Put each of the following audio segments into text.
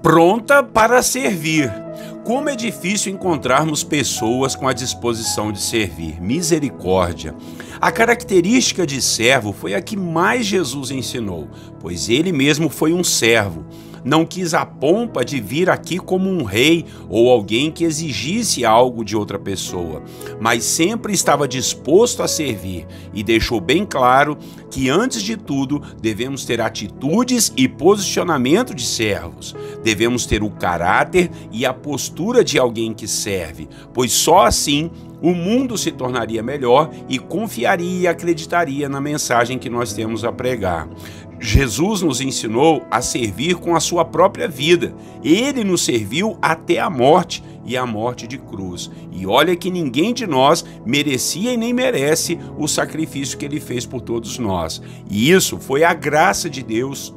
pronta para servir. Como é difícil encontrarmos pessoas com a disposição de servir. Misericórdia! A característica de servo foi a que mais Jesus ensinou, pois ele mesmo foi um servo. Não quis a pompa de vir aqui como um rei ou alguém que exigisse algo de outra pessoa, mas sempre estava disposto a servir e deixou bem claro que, antes de tudo, devemos ter atitudes e posicionamento de servos. Devemos ter o caráter e a postura de alguém que serve, pois só assim o mundo se tornaria melhor e confiaria e acreditaria na mensagem que nós temos a pregar. Jesus nos ensinou a servir com a sua própria vida. Ele nos serviu até a morte, e a morte de cruz. E olha que ninguém de nós merecia e nem merece o sacrifício que ele fez por todos nós. E isso foi a graça de Deus,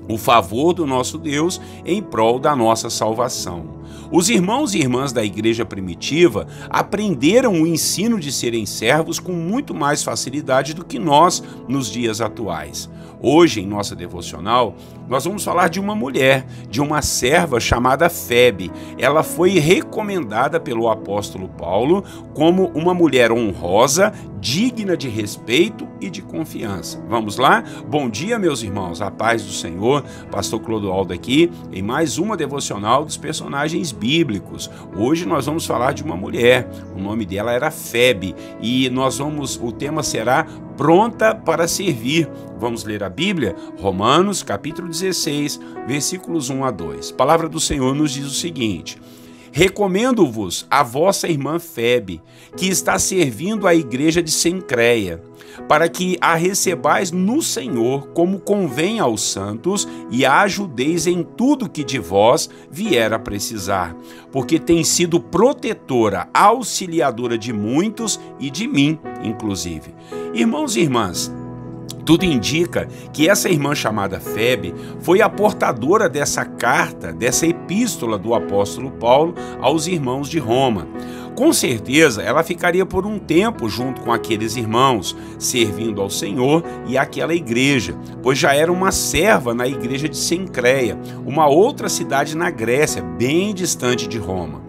o favor do nosso Deus em prol da nossa salvação. Os irmãos e irmãs da igreja primitiva aprenderam o ensino de serem servos com muito mais facilidade do que nós nos dias atuais. Hoje, em nossa devocional, nós vamos falar de uma mulher, de uma serva chamada Febe. Ela foi recomendada pelo apóstolo Paulo como uma mulher honrosa, digna de respeito e de confiança. Vamos lá? Bom dia, meus irmãos, a paz do Senhor. Pastor Clodoaldo aqui em mais uma devocional dos personagens bíblicos. Hoje nós vamos falar de uma mulher. O nome dela era Febe e o tema será pronta para servir. Vamos ler a Bíblia? Romanos, capítulo 16, versículos 1 a 2. A palavra do Senhor nos diz o seguinte: recomendo-vos a vossa irmã Febe, que está servindo a igreja de Cencreia, para que a recebais no Senhor como convém aos santos e a ajudeis em tudo que de vós vier a precisar, porque tem sido protetora, auxiliadora de muitos e de mim, inclusive. Irmãos e irmãs, tudo indica que essa irmã chamada Febe foi a portadora dessa carta, dessa epístola do apóstolo Paulo aos irmãos de Roma. Com certeza, ela ficaria por um tempo junto com aqueles irmãos, servindo ao Senhor e àquela igreja, pois já era uma serva na igreja de Cencreia, uma outra cidade na Grécia, bem distante de Roma.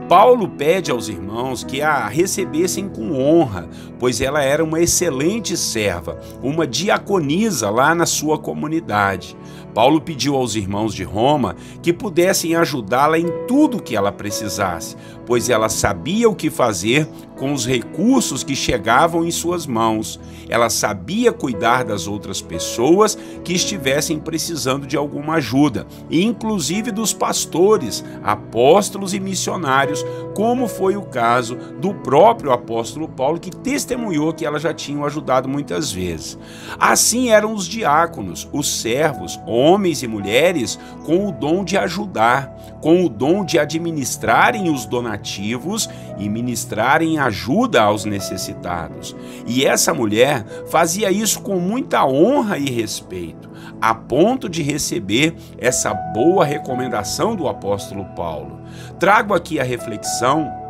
Paulo pede aos irmãos que a recebessem com honra, pois ela era uma excelente serva, uma diaconisa lá na sua comunidade. Paulo pediu aos irmãos de Roma que pudessem ajudá-la em tudo que ela precisasse, pois ela sabia o que fazer com os recursos que chegavam em suas mãos. Ela sabia cuidar das outras pessoas que estivessem precisando de alguma ajuda, inclusive dos pastores, apóstolos e missionários, como foi o caso do próprio apóstolo Paulo, que testemunhou que ela já tinha ajudado muitas vezes. Assim eram os diáconos, os servos, homens e mulheres com o dom de ajudar, com o dom de administrarem os donativos e ministrarem ajuda aos necessitados. E essa mulher fazia isso com muita honra e respeito, a ponto de receber essa boa recomendação do apóstolo Paulo. Trago aqui a reflexão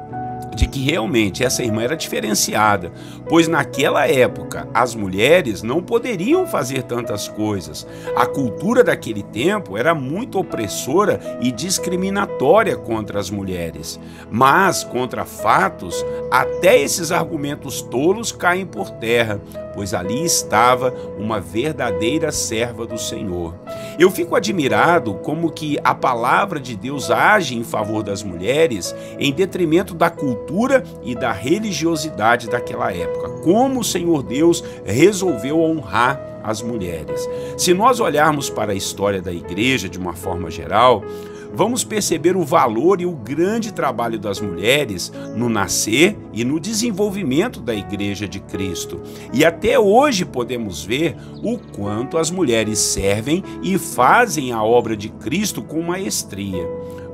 de que realmente essa irmã era diferenciada, pois naquela época as mulheres não poderiam fazer tantas coisas. A cultura daquele tempo era muito opressora e discriminatória contra as mulheres. Mas, contra fatos, até esses argumentos tolos caem por terra, pois ali estava uma verdadeira serva do Senhor. Eu fico admirado como que a palavra de Deus age em favor das mulheres em detrimento da cultura e da religiosidade daquela época. Como o Senhor Deus resolveu honrar as mulheres. Se nós olharmos para a história da igreja de uma forma geral, vamos perceber o valor e o grande trabalho das mulheres no nascer e no desenvolvimento da Igreja de Cristo. E até hoje podemos ver o quanto as mulheres servem e fazem a obra de Cristo com maestria.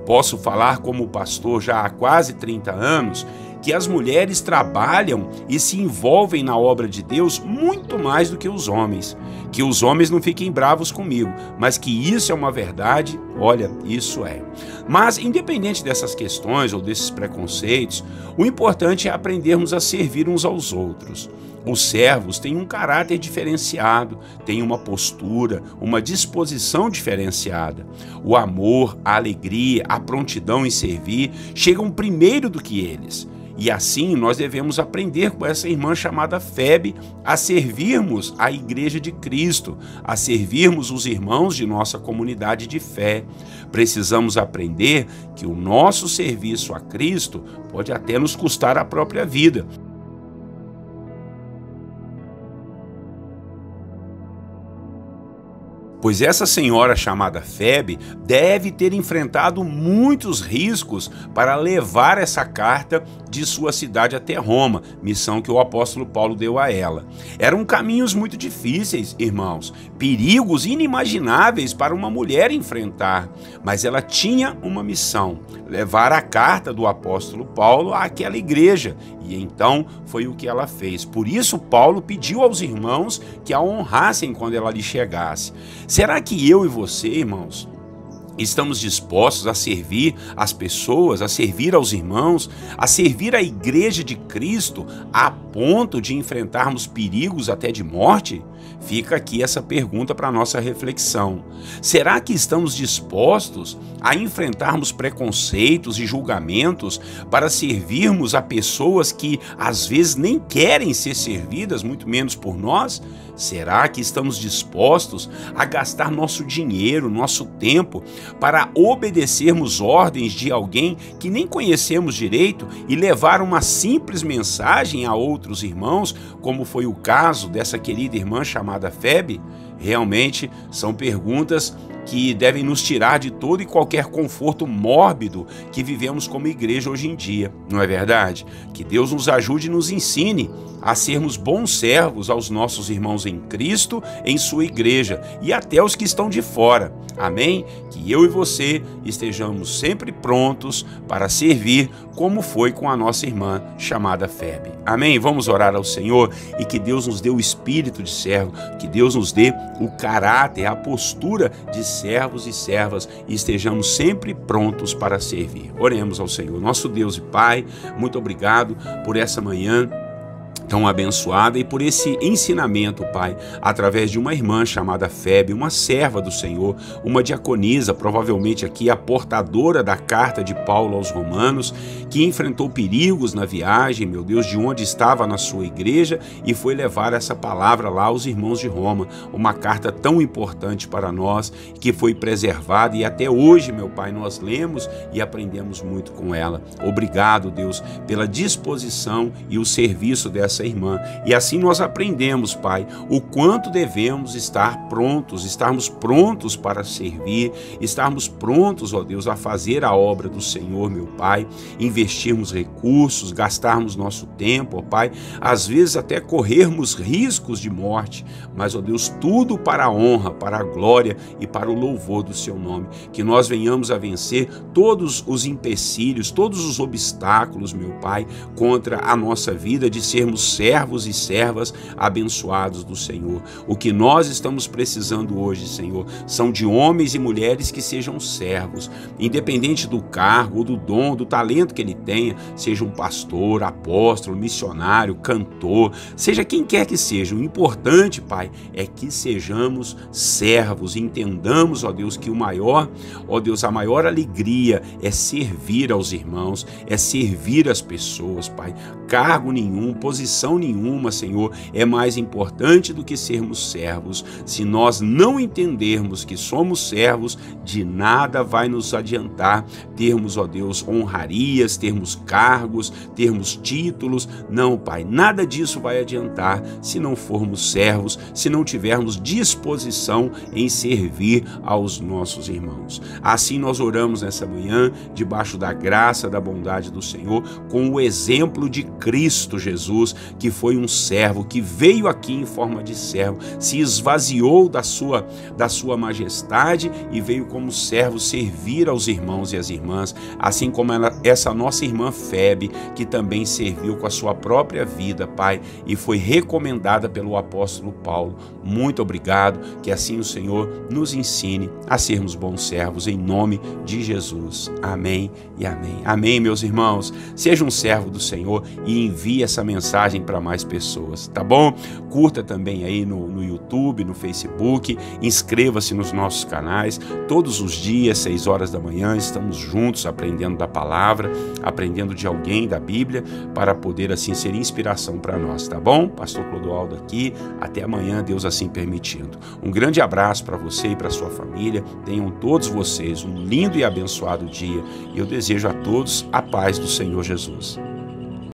Posso falar como pastor já há quase 30 anos que as mulheres trabalham e se envolvem na obra de Deus muito mais do que os homens. Que os homens não fiquem bravos comigo, mas que isso é uma verdade, olha, isso é. Mas, independente dessas questões ou desses preconceitos, o importante é aprendermos a servir uns aos outros. Os servos têm um caráter diferenciado, têm uma postura, uma disposição diferenciada. O amor, a alegria, a prontidão em servir chegam primeiro do que eles. E assim nós devemos aprender com essa irmã chamada Febe a servirmos a Igreja de Cristo, a servirmos os irmãos de nossa comunidade de fé. Precisamos aprender que o nosso serviço a Cristo pode até nos custar a própria vida. Pois essa senhora chamada Febe deve ter enfrentado muitos riscos para levar essa carta de sua cidade até Roma, missão que o apóstolo Paulo deu a ela. Eram caminhos muito difíceis, irmãos, perigos inimagináveis para uma mulher enfrentar, mas ela tinha uma missão: levar a carta do apóstolo Paulo àquela igreja, e então foi o que ela fez. Por isso Paulo pediu aos irmãos que a honrassem quando ela lhe chegasse. Será que eu e você, irmãos, estamos dispostos a servir as pessoas, a servir aos irmãos, a servir a Igreja de Cristo a ponto de enfrentarmos perigos até de morte? Fica aqui essa pergunta para a nossa reflexão. Será que estamos dispostos a enfrentarmos preconceitos e julgamentos para servirmos a pessoas que às vezes nem querem ser servidas, muito menos por nós? Será que estamos dispostos a gastar nosso dinheiro, nosso tempo, para obedecermos ordens de alguém que nem conhecemos direito e levar uma simples mensagem a outros irmãos, como foi o caso dessa querida irmã chamada Febe? Realmente são perguntas que devem nos tirar de todo e qualquer conforto mórbido que vivemos como igreja hoje em dia, não é verdade? Que Deus nos ajude e nos ensine a sermos bons servos aos nossos irmãos em Cristo, em sua igreja e até os que estão de fora. Amém? Que eu e você estejamos sempre prontos para servir, como foi com a nossa irmã chamada Febe. Amém? Vamos orar ao Senhor e que Deus nos dê o espírito de servo, que Deus nos dê o caráter, a postura de servos e servas e estejamos sempre prontos para servir. Oremos ao Senhor. Nosso Deus e Pai, muito obrigado por essa manhã tão abençoada e por esse ensinamento, Pai, através de uma irmã chamada Febe, uma serva do Senhor, uma diaconisa, provavelmente aqui a portadora da carta de Paulo aos Romanos, que enfrentou perigos na viagem, meu Deus, de onde estava na sua igreja e foi levar essa palavra lá aos irmãos de Roma, uma carta tão importante para nós, que foi preservada e até hoje, meu Pai, nós lemos e aprendemos muito com ela. Obrigado, Deus, pela disposição e o serviço dessa irmã. E assim nós aprendemos, Pai, o quanto devemos estarmos prontos para servir, estarmos prontos, ó Deus, a fazer a obra do Senhor, meu Pai, investirmos recursos, gastarmos nosso tempo, ó Pai, às vezes até corrermos riscos de morte, mas, ó Deus, tudo para a honra, para a glória e para o louvor do seu nome, que nós venhamos a vencer todos os empecilhos, todos os obstáculos, meu Pai, contra a nossa vida, de sermos servos e servas abençoados do Senhor. O que nós estamos precisando hoje, Senhor, são de homens e mulheres que sejam servos, independente do cargo, do dom, do talento que ele tenha, seja um pastor, apóstolo, missionário, cantor, seja quem quer que seja. O importante, Pai, é que sejamos servos, entendamos, ó Deus, que a maior alegria é servir aos irmãos, é servir as pessoas, Pai. Cargo nenhum, posição nenhuma, Senhor, é mais importante do que sermos servos. Se nós não entendermos que somos servos, de nada vai nos adiantar termos, ó Deus, honrarias, termos cargos, termos títulos. Não, Pai, nada disso vai adiantar se não formos servos, se não tivermos disposição em servir aos nossos irmãos. Assim nós oramos nessa manhã, debaixo da graça, da bondade do Senhor, com o exemplo de Cristo Jesus, que foi um servo, que veio aqui em forma de servo, se esvaziou da sua majestade e veio como servo servir aos irmãos e às irmãs, assim como essa nossa irmã Febe, que também serviu com a sua própria vida, Pai, e foi recomendada pelo apóstolo Paulo. Muito obrigado, que assim o Senhor nos ensine a sermos bons servos, em nome de Jesus. Amém e amém. Amém, meus irmãos. Seja um servo do Senhor e envie essa mensagem mensagem para mais pessoas, tá bom? Curta também aí no YouTube, no Facebook, inscreva-se nos nossos canais. Todos os dias, 6 horas da manhã, estamos juntos aprendendo da palavra, aprendendo de alguém da Bíblia, para poder assim ser inspiração para nós, tá bom? Pastor Clodoaldo aqui, até amanhã, Deus assim permitindo. Um grande abraço para você e para sua família. Tenham todos vocês um lindo e abençoado dia, e eu desejo a todos a paz do Senhor Jesus.